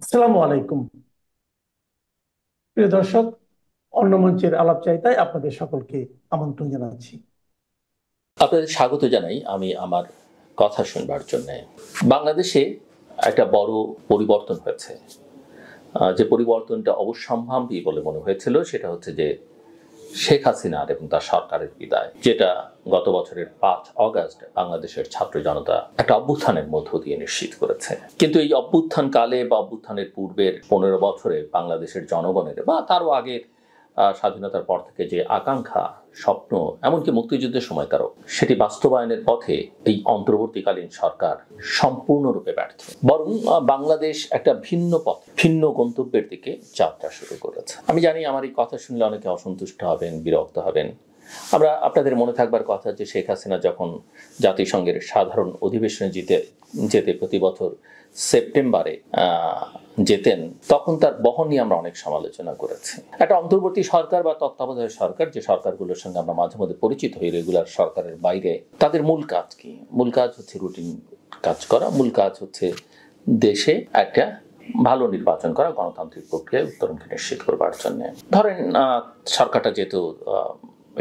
আসসালামু আলাইকুম। প্রিয় দর্শক, অন্য মঞ্চের আলাপচারিতায় আপনাদের সকলকে আমন্ত্রণ জানাচ্ছি। আপনাদের স্বাগত জানাই আমি আমার কথা শুনবার জন্য। বাংলাদেশে একটা বড় পরিবর্তন হয়েছে। যে পরিবর্তনটা অবশ্যম্ভাবী বলে মনে হয়েছিল সেটা হচ্ছে যে শেখ হাসিনার এবং তার সরকারের বিদায়, যেটা গত বছরের 5 অগাস্ট বাংলাদেশের ছাত্র জনতা একটা অভ্যুত্থানের মধ্য দিয়ে নিশ্চিত করেছে। কিন্তু এই অভ্যুত্থান কালে বা অভ্যুত্থানের পূর্বের 15 বছরে বাংলাদেশের জনগণের বা তারও আগের স্বাধীনতার পর থেকে যে আকাঙ্ক্ষা, স্বপ্ন, এমনকি মুক্তিযুদ্ধের সময়কারও, সেটি বাস্তবায়নের পথে এই অন্তর্বর্তীকালীন সরকার সম্পূর্ণরূপে ব্যর্থ। বরং বাংলাদেশ একটা ভিন্ন পথ, ভিন্ন গন্তব্যের দিকে যাত্রা শুরু করেছে। আমি জানি আমার এই কথা শুনলে অনেকে অসন্তুষ্ট হবেন, বিরক্ত হবেন। আমরা আপনাদের মনে থাকবার কথা যে শেখ হাসিনা যখন জাতিসংঘের সাধারণ অধিবেশনে যেতে প্রতি বছর সেপ্টেম্বরে যেতেন, তখন তার বহন নিয়ে আমরা অনেক সমালোচনা করেছি। একটা অন্তর্বর্তী সরকার বা তত্ত্বাবধায়ক সরকার, যে সরকারগুলোর সঙ্গে আমরা মাঝে মধ্যে পরিচিত হই রেগুলার সরকারের বাইরে, তাদের মূল কাজ কি? মূল কাজ হচ্ছে রুটিন কাজ করা, মূল কাজ হচ্ছে দেশে একটা ভালো নির্বাচন করা, গণতান্ত্রিক প্রক্রিয়ায় উত্তরণকে নিশ্চিত করবার জন্য। ধরেন সরকারটা যেহেতু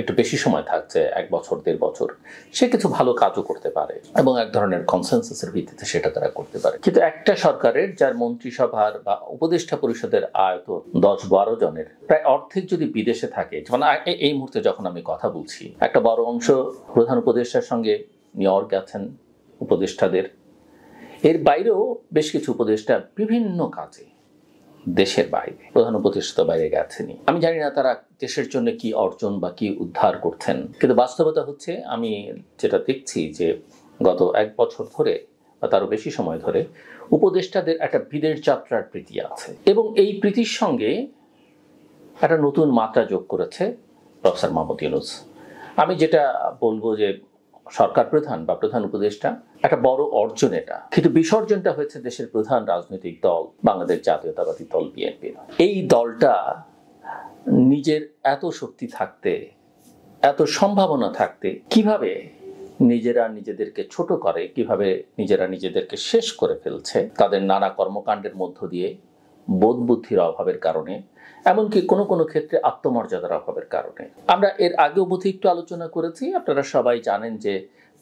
একটু বেশি সময় থাকছে, 1 বছর 1.5 বছর, সে কিছু ভালো কাজও করতে পারে এবং এক ধরনের কনসেনসাসের ভিত্তিতে সেটা তারা করতে পারে। কিন্তু একটা সরকারের যার মন্ত্রিসভার বা উপদেষ্টা পরিষদের আয়তন 10-12 জনের প্রায় অর্ধেক যদি বিদেশে থাকে, মানে এই মুহূর্তে যখন আমি কথা বলছি, একটা বড় অংশ প্রধান উপদেষ্টার সঙ্গে নিউ ইয়র্ক গেছেন উপদেষ্টাদের, এর বাইরেও বেশ কিছু উপদেষ্টা বিভিন্ন কাজে দেশের বাইরে, প্রধান উপদেষ্টা বাইরে গেছেনি। আমি জানি না তারা দেশের জন্য কি অর্জন বা কি উদ্ধার করছেন, কিন্তু বাস্তবতা হচ্ছে আমি যেটা দেখছি যে গত 1 বছর ধরে বা তারও বেশি সময় ধরে উপদেষ্টাদের একটা বিদেশ যাত্রার প্রীতি আছে, এবং এই প্রীতির সঙ্গে একটা নতুন মাত্রা যোগ করেছে প্রফেসর মোহাম্মদ ইউনূস। আমি যেটা বলবো যে সরকার প্রধান বা প্রধান উপদেষ্টা একটা বড় অর্জন এটা, কিন্তু বিসর্জনটা হয়েছে দেশের প্রধান রাজনৈতিক দল বাংলাদেশ জাতীয়তাবাদী দল বিএনপি। এই দলটা নিজের এত শক্তি থাকতে, এত সম্ভাবনা থাকতে কিভাবে নিজেরা নিজেদেরকে ছোট করে, কিভাবে নিজেরা নিজেদেরকে শেষ করে ফেলছে তাদের নানা কর্মকাণ্ডের মধ্য দিয়ে, বোধ বুদ্ধির অভাবের কারণে, এমনকি কোনো কোনো ক্ষেত্রে আত্মমর্যাদার অভাবের কারণে। আমরা এর আগেও বোধ একটু আলোচনা করেছি। আপনারা সবাই জানেন যে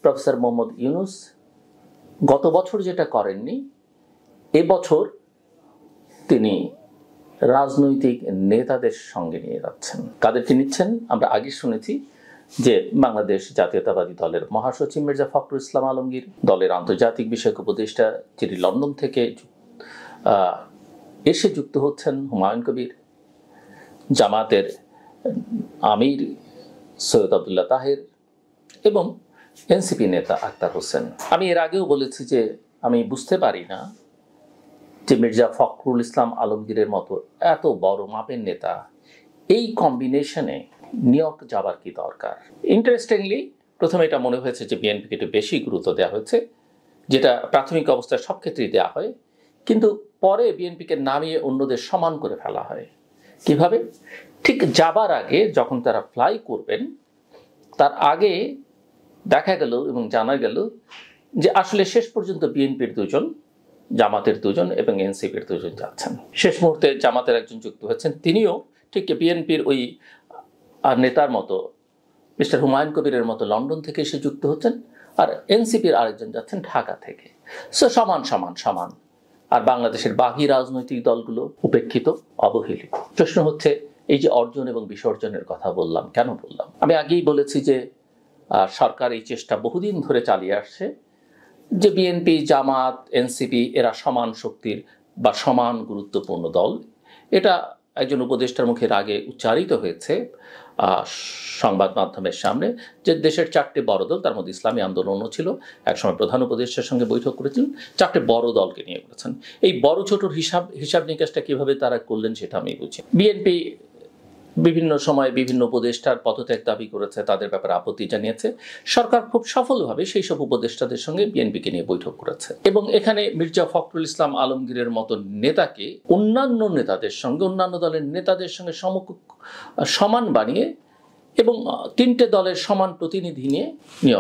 প্রফেসর মোহাম্মদ ইউনূস গত বছর যেটা করেননি, এবছর তিনি রাজনৈতিক নেতাদের সঙ্গে নিয়ে যাচ্ছেন। কাদেরকে নিচ্ছেন আমরা আগে শুনেছি যে বাংলাদেশ জাতীয়তাবাদী দলের মহাসচিব মির্জা ফখরুল ইসলাম আলমগীর, দলের আন্তর্জাতিক বিষয়ক উপদেষ্টা যিনি লন্ডন থেকে এসে যুক্ত হচ্ছেন হুমায়ুন কবির, জামাতের আমির সৈয়দ আব্দুল্লাহ তাহের এবং এনসিপি নেতা আক্তার হোসেন। আমি এর আগেও বলেছি যে আমি বুঝতে পারি না যে মির্জা ফখরুল ইসলাম আলমগীরের মতো এত বড় মাপের নেতা এই কম্বিনেশনে নিয়োগ যাবার কি দরকার। ইন্টারেস্টিংলি প্রথমে এটা মনে হয়েছে যে বিএনপিকে একটু বেশি গুরুত্ব দেওয়া হয়েছে, যেটা প্রাথমিক অবস্থায় সব ক্ষেত্রেই দেওয়া হয়, কিন্তু পরে বিএনপিকে নামিয়ে অন্যদের সমান করে ফেলা হয়। কিভাবে? ঠিক যাবার আগে যখন তারা ফ্লাই করবেন, তার আগে দেখা গেল এবং জানা গেল যে আসলে শেষ পর্যন্ত বিএনপির 2 জন, জামাতের 2 জন এবং এনসিপির 2 জন যাচ্ছেন। শেষ মুহূর্তে জামাতের একজন যুক্ত হচ্ছেন, তিনিও ঠিক বিএনপির ওই নেতার মতো মিস্টার হুমায়ুন কবিরের মতো লন্ডন থেকে এসে যুক্ত হচ্ছেন, আর এনসিপির আরেকজন যাচ্ছেন ঢাকা থেকে। সো সমান সমান সমান। আর বাংলাদেশের বাকি রাজনৈতিক দলগুলো উপেক্ষিত, অবহেলিত। প্রশ্ন হচ্ছে এই যে অর্জন এবং বিসর্জনের কথা বললাম, কেন বললাম? আমি আগেই বলেছি যে সরকার এই চেষ্টা বহুদিন ধরে চালিয়ে আসছে যে বিএনপি, জামাত, এনসিপি এরা সমান শক্তির বা সমান গুরুত্বপূর্ণ দল। এটা একজন উপদেষ্টার মুখের আগে উচ্চারিত হয়েছে সংবাদ মাধ্যমের সামনে, যে দেশের 4টে বড় দল, তার মধ্যে ইসলামী আন্দোলনও ছিল, একসময় প্রধান উপদেষ্টার সঙ্গে বৈঠক করেছিলেন, 4টে বড় দলকে নিয়ে করেছেন। এই বড় ছোটর হিসাব নিকাশটা কিভাবে তারা করলেন সেটা আমি বুঝি। বিএনপি বিভিন্ন সময় বিভিন্ন উপদেষ্টার পদত্যাগ দাবি করেছে, তাদের ব্যাপারে আপত্তি জানিয়েছে। সরকার খুব সফলভাবে সেই সব উপদেষ্টাদের সঙ্গে বিএনপিকে নিয়ে বৈঠক করেছে, এবং এখানে মির্জা ফখরুল ইসলাম আলমগীরের মতো নেতাকে অন্যান্য নেতাদের সঙ্গে, অন্যান্য দলের নেতাদের সঙ্গে সমান বানিয়ে এবং তিনটে দলের সমান প্রতিনিধি নিয়ে নিউ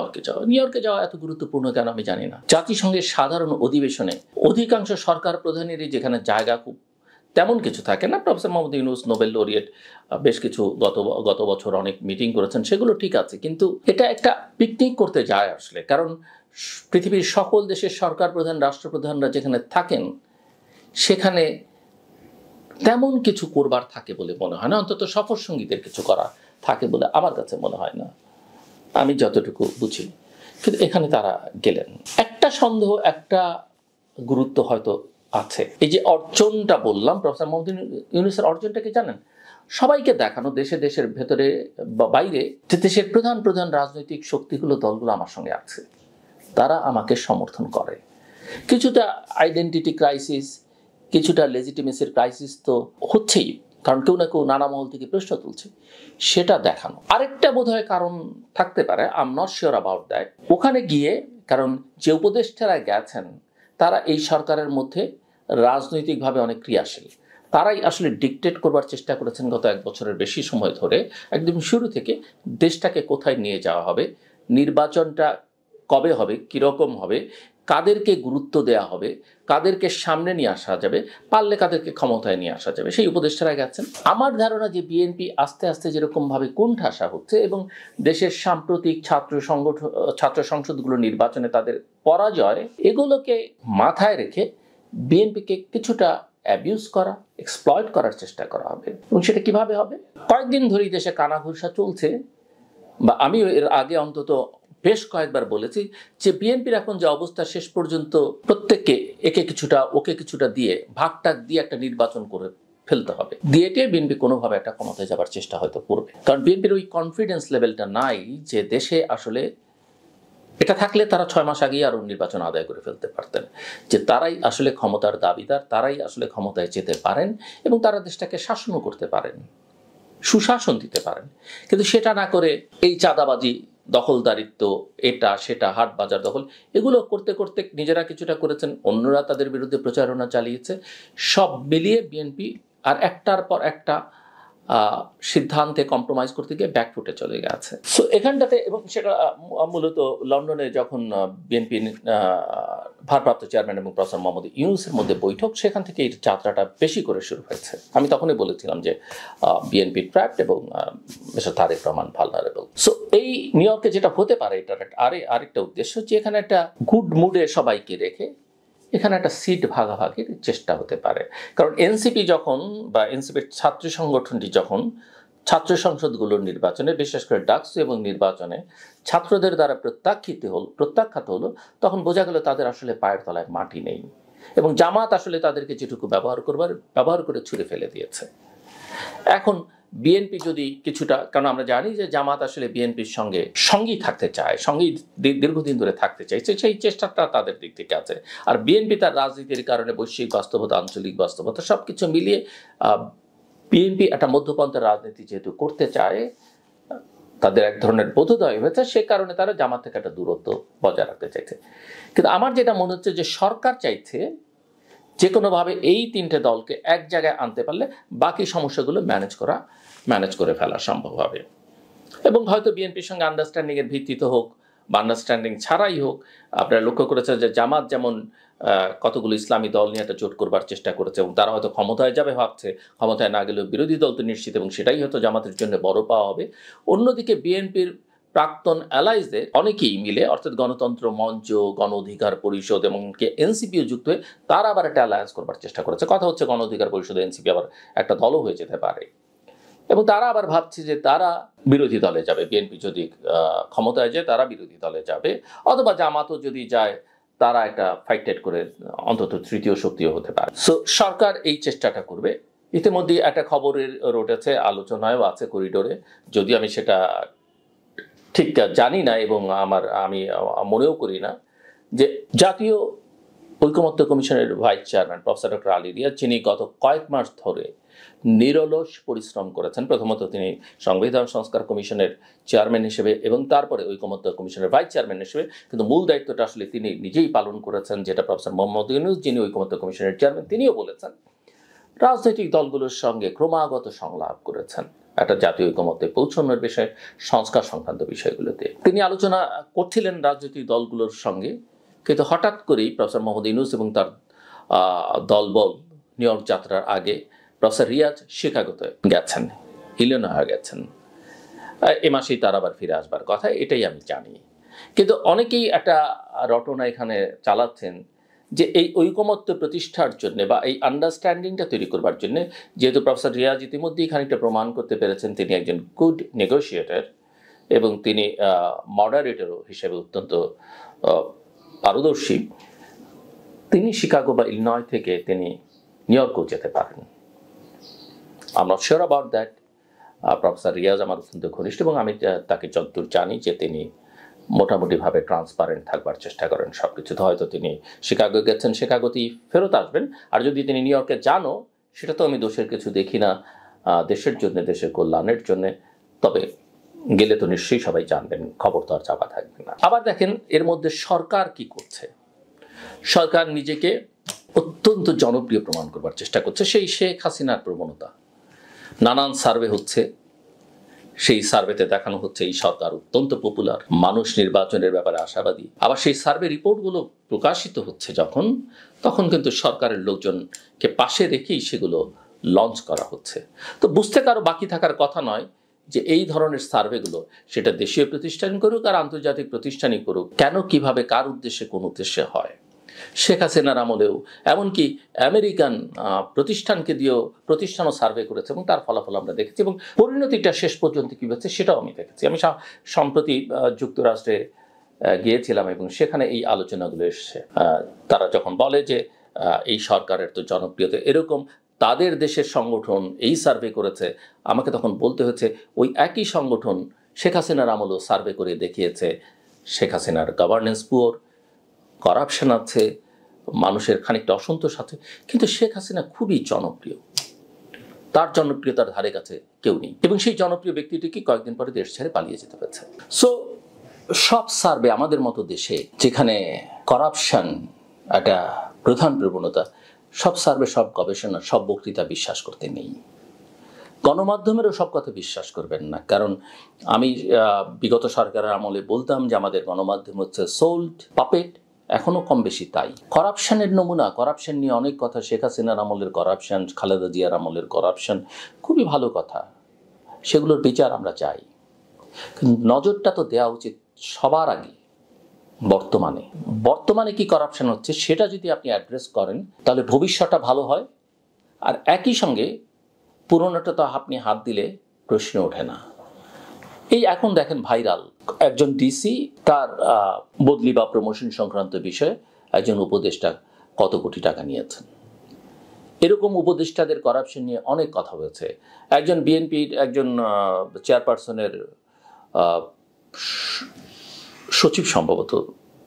ইয়র্কে যাওয়া এত গুরুত্বপূর্ণ কেন আমি জানি না। জাতিসংঘের সাধারণ অধিবেশনে অধিকাংশ সরকার প্রধানেরই যেখানে জায়গা খুব তেমন কিছু থাকে না। Professor Mohammad Yunus Nobel laureate, বেশ কিছু গত বছর অনেক মিটিং করেছেন, সেগুলো ঠিক আছে, কিন্তু এটা একটা পিকনিক করতে যায় আসলে। কারণ পৃথিবীর সকল দেশের সরকার প্রধান, রাষ্ট্রপ্রধানরা যেখানে থাকেন সেখানে তেমন কিছু করবার থাকে বলে মনে হয় না, অন্তত সফর সঙ্গীদের কিছু করা থাকে বলে আমার কাছে মনে হয় না, আমি যতটুকু বুঝি। কিন্তু এখানে তারা গেলেন, একটা সন্দেহ, একটা গুরুত্ব হয়তো আছে। এই যে অর্জনটা বললাম, প্রফেসর মোহাম্মদ ইউনূসের অর্জনটা কি জানেন? সবাইকে দেখানো, দেশের ভেতরে বা বাইরে, যে দেশের প্রধান প্রধান রাজনৈতিক শক্তিগুলো, দলগুলো আমার সঙ্গে আছে, তারা আমাকে সমর্থন করে। কিছুটা আইডেন্টিটি ক্রাইসিস, কিছুটা লেজিটিমেসির ক্রাইসিস তো হচ্ছেই, কারণ কেউ না কেউ নানা মহল থেকে প্রশ্ন তুলছে, সেটা দেখানো। আরেকটা বোধহয় কারণ থাকতে পারে, I am not sure about that. ওখানে গিয়ে, কারণ যে উপদেষ্টারা গেছেন তারা এই সরকারের মধ্যে রাজনৈতিকভাবে অনেক ক্রিয়াশীল, তারাই আসলে ডিকটেট করবার চেষ্টা করেছেন গত 1 বছরের বেশি সময় ধরে, একদম শুরু থেকে দেশটাকে কোথায় নিয়ে যাওয়া হবে, নির্বাচনটা কবে হবে, কীরকম হবে, কাদেরকে গুরুত্ব দেয়া হবে, কাদেরকে সামনে নিয়ে আসা যাবে, পারলে কাদেরকে ক্ষমতায় নিয়ে আসা যাবে, সেই উপদেষ্টারা গেছেন। আমার ধারণা যে বিএনপি আস্তে আস্তে যেরকমভাবে কোণঠাসা হচ্ছে এবং দেশের সাম্প্রতিক ছাত্র সংসদগুলো নির্বাচনে তাদের পরাজয়, এগুলোকে মাথায় রেখে বিএনপিকে কিছুটা অ্যাবিউজ করা, এক্সপ্লয়েট করার চেষ্টা করা হবে। এবং সেটা কিভাবে হবে? কয়েকদিন ধরেই দেশে কানাঘুষা চলছে, বা আমিও এর আগে অন্তত বেশ কয়েকবার বলেছি যে বিএনপির এখন যে অবস্থা, শেষ পর্যন্ত প্রত্যেককে একে কিছুটা ওকে কিছুটা দিয়ে ভাগটাক দিয়ে একটা নির্বাচন করে ফেলতে হবে, দিয়ে বিএনপি কোনোভাবে একটা ক্ষমতায় যাবার চেষ্টা হয়তো করবে। কারণ বিএনপির ওই কনফিডেন্স লেভেলটা নাই যে দেশে আসলে এটা থাকলে তারা 6 মাস আগেই আরো নির্বাচন আদায় করে ফেলতে পারতেন, যে তারাই আসলে ক্ষমতার দাবিদার, তারাই আসলে ক্ষমতায় যেতে পারেন এবং তারা দেশটাকে শাসনও করতে পারেন, সুশাসন দিতে পারেন। কিন্তু সেটা না করে এই চাঁদাবাজি, দখলদারিত্ব, এটা সেটা, হাট বাজার দখল, এগুলো করতে করতে নিজেরা কিছুটা করেছেন, অন্যরা তাদের বিরুদ্ধে প্রচারণা চালিয়েছে, সব মিলিয়ে বিএনপি আর একটার পর একটা সিদ্ধান্তে কম্প্রোমাইজ করতে গিয়ে ব্যাকফুটে চলে গেছে। সো এখানটাতে, এবং সেটা মূলত লন্ডনে যখন বিএনপি ভারপ্রাপ্ত চেয়ারম্যান এবং প্রফেসর মোহাম্মদ ইউনূসের মধ্যে বৈঠক, সেখান থেকে এই যাত্রাটা বেশি করে শুরু হয়েছে। আমি তখনই বলেছিলাম যে বিএনপি ট্র্যাপড এবং mister Tarique Rahman vulnerable. So এই নিউ ইয়র্কে যেটা হতে পারে, এটার আরেকটা উদ্দেশ্য হচ্ছে এখানে একটা গুড মুডে সবাইকে রেখে এখানে একটা সিট ভাগাভাগির চেষ্টা হতে পারে। কারণ এনসিপি যখন, বা এনসিপির ছাত্র সংগঠনটি যখন ছাত্র সংসদগুলোর নির্বাচনে, বিশেষ করে ডাকসু এবং নির্বাচনে ছাত্রদের দ্বারা প্রত্যাখ্যাত হলো, তখন বোঝা গেল তাদের আসলে পায়ের তলায় মাটি নেই এবং জামাত আসলে তাদেরকে যেটুকু ব্যবহার করে ছুঁড়ে ফেলে দিয়েছে। এখন বিএনপি যদি কিছুটা, কারণ আমরা জানি যে জামাত আসলে বিএনপির সঙ্গী থাকতে চায়, সঙ্গী দীর্ঘদিন ধরে থাকতে চাইছে, সেই চেষ্টাটা তাদের দিক থেকে আছে। আর বিএনপি তার রাজনীতির কারণে বৈশ্বিক বাস্তবতা, আঞ্চলিক বাস্তবতা সবকিছু মিলিয়ে বিএনপি একটা মধ্যপন্থার রাজনীতি যেহেতু করতে চায়, তাদের এক ধরনের বোধোদয় হয়েছে, সে কারণে তারা জামাত থেকে একটা দূরত্ব বজায় রাখতে চাইছে। কিন্তু আমার যেটা মনে হচ্ছে যে সরকার চাইছে যে কোনোভাবে এই 3টে দলকে এক জায়গায় আনতে পারলে বাকি সমস্যাগুলো ম্যানেজ করে ফেলা সম্ভব হবে। এবং হয়তো বিএনপির সঙ্গে আন্ডারস্ট্যান্ডিংয়ের ভিত্তিতে হোক বা আন্ডারস্ট্যান্ডিং ছাড়াই হোক, আপনারা লক্ষ্য করেছেন যে জামাত যেমন কতগুলো ইসলামী দল নিয়ে একটা জোট করবার চেষ্টা করেছে এবং তারা হয়তো ক্ষমতায় যাবে ভাবছে, ক্ষমতায় না গেলেও বিরোধী দল তো নিশ্চিত, এবং সেটাই হয়তো জামাতের জন্য বড় পাওয়া হবে। অন্যদিকে বিএনপির প্রাক্তন অ্যালাইজদের অনেকেই মিলে, অর্থাৎ গণতন্ত্র মঞ্চ, গণ অধিকার পরিষদ এবং এনসিপিও যুক্ত হয়ে তারা আবার একটা অ্যালায়েন্স করবার চেষ্টা করেছে। কথা হচ্ছে গণ অধিকার পরিষদে এনসিপি আবার একটা দলও হয়ে যেতে পারে, এবং তারা আবার ভাবছে যে তারা বিরোধী দলে যাবে, বিএনপি যদি ক্ষমতায় যায় তারা বিরোধী দলে যাবে, অথবা জামাতও যদি যায় তারা একটা ফাইটেড করে অন্তত তৃতীয় শক্তিও হতে পারে। সো সরকার এই চেষ্টাটা করবে। ইতিমধ্যে একটা খবরের রটেছে, আলোচনায়ও আছে করিডোরে, যদিও আমি সেটা ঠিক জানি না এবং আমি মনেও করি না, যে জাতীয় ঐকমত্য কমিশনের vice chairman professor doctor Ali Riaz, যিনি গত কয়েক মাস ধরে নিরলস পরিশ্রম করেছেন, প্রথমত তিনি সংবিধান সংস্কার কমিশনের চেয়ারম্যান হিসেবে এবং তারপরে ঐকমত্য কমিশনের ভাইস চেয়ারম্যান হিসেবে, কিন্তু মূল দায়িত্বটা আসলে তিনি নিজেই পালন করেছেন, যেটা প্রফেসর মোহাম্মদ ইউনূস, যিনি ঐকমত্য কমিশনের চেয়ারম্যান, তিনিও বলেছেন রাজনৈতিক দলগুলোর সঙ্গে ক্রমাগত সংলাপ করেছেন, একটা জাতীয় ঐকমত্যে পৌঁছানোর বিষয়ে, সংস্কার সংক্রান্ত বিষয়গুলোতে তিনি আলোচনা করছিলেন রাজনৈতিক দলগুলোর সঙ্গে। কিন্তু হঠাৎ করেই প্রফেসর মোহাম্মদ ইউনূস এবং তার দলবল নিউ ইয়র্ক যাত্রার আগে প্রফেসর রিয়াজ শিকাগোতে গেছেন, ইলিনয়ে গেছেন। এ মাসেই তার আবার ফিরে আসবার কথা, এটাই আমি জানি। কিন্তু অনেকেই একটা রটনা এখানে চালাচ্ছেন যে এই ঐকমত্য প্রতিষ্ঠার জন্য বা এই আন্ডারস্ট্যান্ডিংটা তৈরি করবার জন্য, যেহেতু প্রফেসর রিয়াজ ইতিমধ্যেই খানিকটা প্রমাণ করতে পেরেছেন তিনি একজন গুড নেগোশিয়েটর এবং তিনি মডারেটরও হিসেবে অত্যন্ত পারদর্শী, তিনি শিকাগো বা ইলিনয় থেকে তিনি নিউ ইয়র্কও যেতে পারেন। I am not sure about that. Professor Riaz আমার অত্যন্ত ঘনিষ্ঠ এবং আমি তাকে যতদূর জানি যে তিনি মোটামুটিভাবে ট্রান্সপারেন্ট থাকবার চেষ্টা করেন সব কিছুতে। হয়তো তিনি শিকাগো গেছেন, শিকাগোতেই ফেরত আসবেন। আর যদি তিনি নিউ ইয়র্কে যানও, সেটা তো আমি দোষের কিছু দেখি না, দেশের জন্য, দেশের কল্যাণের জন্য। তবে গেলে তো নিশ্চয়ই সবাই জানবেন, খবর তো আর চাপা থাকবে না। আবার দেখেন এর মধ্যে সরকার কি করছে। সরকার নিজেকে অত্যন্ত জনপ্রিয় প্রমাণ করবার চেষ্টা করছে। সেই শেখ হাসিনার প্রবণতা, নানান সার্ভে হচ্ছে, সেই সার্ভেতে দেখানো হচ্ছে এই সরকার অত্যন্ত পপুলার, মানুষ নির্বাচনের ব্যাপারে আশাবাদী। আবার সেই সার্ভে রিপোর্টগুলো প্রকাশিত হচ্ছে যখন, তখন কিন্তু সরকারের লোকজনকে পাশে রেখেই সেগুলো লঞ্চ করা হচ্ছে। তো বুঝতে কারো বাকি থাকার কথা নয় যে এই ধরনের সার্ভেগুলো, সেটা দেশীয় প্রতিষ্ঠান করুক আর আন্তর্জাতিক প্রতিষ্ঠানই করুক, কেন, কিভাবে, কার উদ্দেশ্যে, কোন উদ্দেশ্যে হয়। শেখ হাসিনার আমলেও এমনকি আমেরিকান প্রতিষ্ঠানকে দিয়েও প্রতিষ্ঠানও সার্ভে করেছে এবং তার ফলাফল আমরা দেখেছি এবং পরিণতিটা শেষ পর্যন্ত কী হচ্ছে সেটাও আমি দেখেছি। আমি সম্প্রতি যুক্তরাষ্ট্রে গিয়েছিলাম এবং সেখানে এই আলোচনাগুলো এসছে। তারা যখন বলে যে এই সরকারের তো জনপ্রিয়তা এরকম, তাদের দেশের সংগঠন এই সার্ভে করেছে, আমাকে তখন বলতে হচ্ছে ওই একই সংগঠন শেখ হাসিনার আমলেও সার্ভে করে দেখিয়েছে শেখ হাসিনার গভর্নেন্স পুয়ার, করাপশন আছে, মানুষের খানিকটা অসন্তোষ আছে, কিন্তু শেখ হাসিনা খুবই জনপ্রিয়, তার জনপ্রিয়তার ধারে কাছে কেউ নেই এবং সেই জনপ্রিয় ব্যক্তিটিকে কয়েকদিন পরে দেশ ছেড়ে পালিয়ে যেতে হয়েছে। সো সব সার্ভে আমাদের মতো দেশে যেখানে করাপশন একটা প্রধান প্রবণতা, সব সার্ভে, সব গবেষণা, সব বক্তৃতা বিশ্বাস করতে নেই। গণমাধ্যমেরও সব কথা বিশ্বাস করবেন না, কারণ আমি বিগত সরকারের আমলে বলতাম যে আমাদের গণমাধ্যম হচ্ছে সোল্ড পাপেট, এখনো কম বেশি তাই। করাপশনের নমুনা, করাপশন নিয়ে অনেক কথা, শেখ হাসিনার আমলের করাপশন, খালেদা জিয়ার আমলের করাপশন, খুবই ভালো কথা, সেগুলোর বিচার আমরা চাই। কিন্তু নজরটা তো দেওয়া উচিত সবার আগে বর্তমানে কি করাপশন হচ্ছে সেটা যদি আপনি অ্যাড্রেস করেন তাহলে ভবিষ্যৎটা ভালো হয়। আর একই সঙ্গে পুরোনোটা তো আপনি হাত দিলে প্রশ্ন ওঠে না। এই এখন দেখেন ভাইরাল একজন ডিসি, তার বদলি বা প্রমোশন সংক্রান্ত বিষয়ে একজন উপদেষ্টা কত কোটি টাকা নিয়েছেন। এরকম উপদেষ্টাদের করাপশন নিয়ে অনেক কথা হয়েছে। একজন বিএনপির একজন চেয়ারপারসনের সচিব, সম্ভবত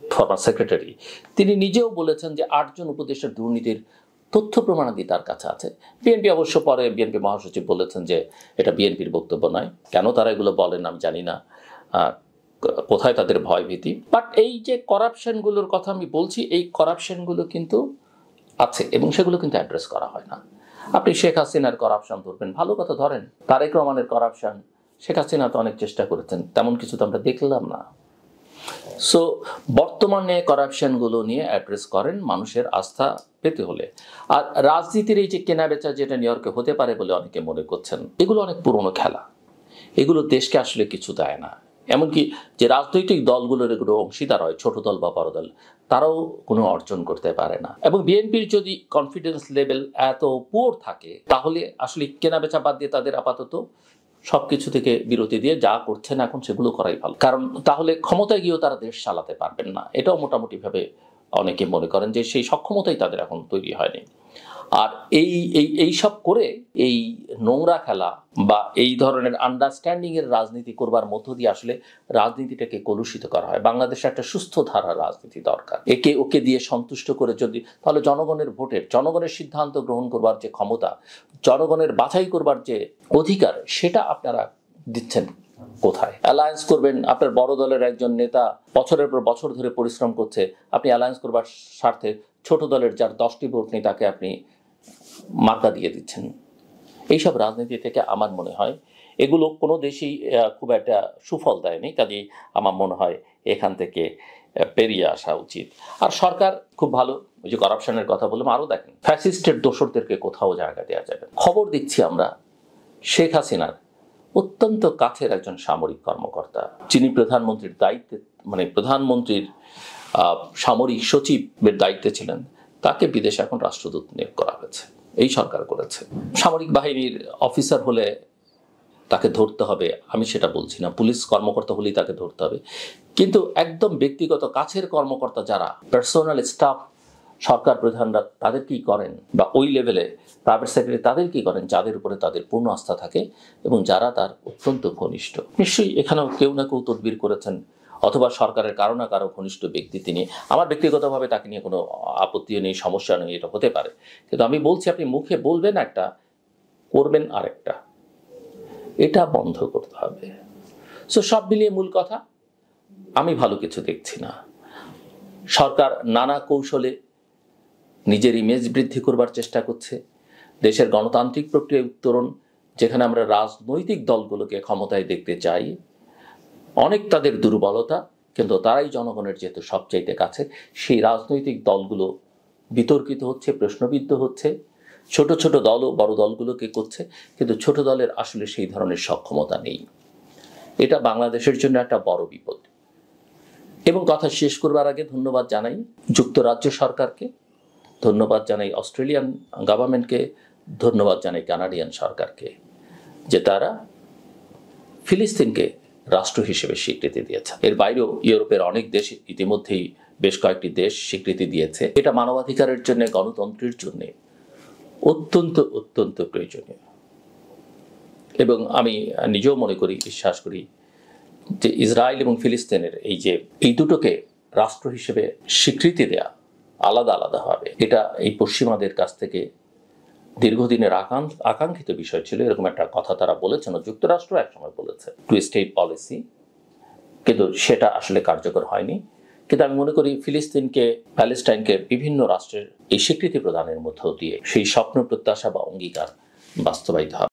ফরমার সেক্রেটারি, তিনি নিজেও বলেছেন যে 8 জন উপদেষ্টার দুর্নীতির তথ্য প্রমাণাদি তার কাছে আছে। বিএনপি অবশ্য পরে বিএনপি মহাসচিব বলেছেন যে এটা বিএনপির বক্তব্য নয়, কেন তারা এগুলো বলেন আমি জানি না, কোথায় তাদের ভয় ভীতি। বাট এই যে করাপশনগুলোর কথা আমি বলছি, এই করাপশনগুলো কিন্তু আছে এবং সেগুলো কিন্তু অ্যাড্রেস করা হয় না। আপনি শেখ হাসিনার করাপশন ধরবেন, ভালো কথা ধরেন, তারেক রহমানের করাপশন, শেখ হাসিনা তো অনেক চেষ্টা করেছেন, তেমন কিছু তো আমরা দেখলাম না। সো বর্তমানে করাপশনগুলো নিয়ে অ্যাড্রেস করেন মানুষের আস্থা পেতে হলে। আর রাজনীতির এই যে কেনাবেচা যেটা নিউ ইয়র্কে হতে পারে বলে অনেকে মনে করছেন, এগুলো অনেক পুরনো খেলা, এগুলো দেশকে আসলে কিছু দেয় না। এমনকি যে রাজনৈতিক দলগুলোর এগুলো অংশীদার হয়, ছোট দল বা বড় দল, তারাও কোনো অর্জন করতে পারে না। এবং বিএনপির যদি কনফিডেন্স লেভেল এত পুয়ার থাকে তাহলে আসলে কেনাবেচা বাদ দিয়ে তাদের আপাতত সবকিছু থেকে বিরতি দিয়ে যা করছেন এখন সেগুলো করাই ভালো, কারণ তাহলে ক্ষমতায় গিয়েও তারা দেশ চালাতে পারবেন না। এটাও মোটামুটিভাবে অনেকে মনে করেন যে সেই সক্ষমতাই তাদের এখন তৈরি হয়নি। আর এই সব করে এই নোংরা খেলা বা এই ধরনের আন্ডারস্ট্যান্ডিং এর রাজনীতি করবার মধ্য দিয়ে আসলে রাজনীতিটাকে কলুষিত করা হয়। বাংলাদেশে একটা সুস্থ ধারা রাজনীতি দরকার। একে ওকে দিয়ে সন্তুষ্ট করে যদি, তাহলে জনগণের ভোটের, জনগণের সিদ্ধান্ত গ্রহণ করবার যে ক্ষমতা, জনগণের বাছাই করবার যে অধিকার, সেটা আপনারা দিচ্ছেন কোথায়? অ্যালায়েন্স করবেন, আপনার বড় দলের একজন নেতা বছরের পর বছর ধরে পরিশ্রম করছে, আপনি অ্যালায়েন্স করবার স্বার্থে ছোট দলের যার 10টি ভোট নেই তাকে আপনি মার্কা দিয়ে দিচ্ছেন। এইসব রাজনীতি থেকে আমার মনে হয় এগুলো কোনো দেশেই খুব একটা সুফল দেয়নি। কাজেই আমার মনে হয় এখান থেকে পেরিয়ে আসা উচিত। আর সরকার খুব ভালো, ওই যে করাপশনের কথা বললাম, আরও দেখেন ফ্যাসিস্টের দোসরদেরকে কোথাও জায়গা দেওয়া যাবে। খবর দিচ্ছি আমরা শেখ হাসিনার অত্যন্ত কাছের একজন সামরিক কর্মকর্তা, যিনি প্রধানমন্ত্রীর দায়িত্বে, মানে প্রধানমন্ত্রীর সামরিক সচিবের দায়িত্বে ছিলেন, তাকে বিদেশে এখন রাষ্ট্রদূত নিয়োগ করা হয়েছে, এই সরকার করেছে। সামরিক বাহিনীর অফিসার হলে তাকে ধরতে হবে আমি সেটা বলছি না, পুলিশ কর্মকর্তা হলেই তাকে ধরতে হবে, কিন্তু একদম ব্যক্তিগত কাছের কর্মকর্তা যারা পার্সোনাল স্টাফ, সরকার প্রধানরা তাদের কি করেন, বা ওই লেভেলে প্রাইভেট সেক্রেটারি তাদের কি করেন, যাদের উপরে তাদের পূর্ণ আস্থা থাকে এবং যারা তার অত্যন্ত ঘনিষ্ঠ। নিশ্চয়ই এখানেও কেউ না কেউ তদবির করেছেন, অথবা সরকারের কারো না কারো ঘনিষ্ঠ ব্যক্তি তিনি। আমার ব্যক্তিগতভাবে তাকে নিয়ে কোনো আপত্তিও নেই, সমস্যা নেই, এটা হতে পারে। কিন্তু আমি বলছি, আপনি মুখে বলবেন একটা, করবেন আরেকটা, এটা বন্ধ করতে হবে। সো সব মিলিয়ে মূল কথা, আমি ভালো কিছু দেখছি না। সরকার নানা কৌশলে নিজের ইমেজ বৃদ্ধি করবার চেষ্টা করছে। দেশের গণতান্ত্রিক প্রক্রিয়া উত্তরণ, যেখানে আমরা রাজনৈতিক দলগুলোকে ক্ষমতায় দেখতে চাই, অনেক তাদের দুর্বলতা, কিন্তু তারাই জনগণের যেহেতু সবচাইতে কাছে, সেই রাজনৈতিক দলগুলো বিতর্কিত হচ্ছে, প্রশ্নবিদ্ধ হচ্ছে। ছোট ছোট দলও বড় দলগুলোকে করছে, কিন্তু ছোট দলের আসলে সেই ধরনের সক্ষমতা নেই। এটা বাংলাদেশের জন্য একটা বড় বিপদ। এবং কথা শেষ করবার আগে ধন্যবাদ জানাই যুক্তরাজ্য সরকারকে, ধন্যবাদ জানাই অস্ট্রেলিয়ান গভর্নমেন্টকে, ধন্যবাদ জানাই কানাডিয়ান সরকারকে, যে তারা ফিলিস্তিনকে রাষ্ট্র হিসেবে স্বীকৃতি দিয়েছে। এর বাইরেও ইউরোপের অনেক দেশ ইতিমধ্যেই, বেশ কয়েকটি দেশ স্বীকৃতি দিয়েছে। এটা মানবাধিকারের জন্য, গণতন্ত্রের জন্য অত্যন্ত অত্যন্ত প্রয়োজনীয়। এবং আমি নিজেও মনে করি, বিশ্বাস করি যে ইসরায়েল এবং ফিলিস্তিনের এই দুটোকে রাষ্ট্র হিসেবে স্বীকৃতি দেয়া আলাদা আলাদা হবে, এটা এই পশ্চিমাদের কাছ থেকে দীর্ঘদিনের আকাঙ্ক্ষিত বিষয় ছিল। এরকম একটা কথা তারা বলেছেন, যুক্তরাষ্ট্র একসময় বলেছে, টু স্টেট পলিসি, কিন্তু সেটা আসলে কার্যকর হয়নি। কিন্তু আমি মনে করি ফিলিস্তিনকে, প্যালেস্টাইনকে বিভিন্ন রাষ্ট্রের এই স্বীকৃতি প্রদানের মধ্য দিয়ে সেই স্বপ্ন, প্রত্যাশা বা অঙ্গীকার বাস্তবায়িত হবে।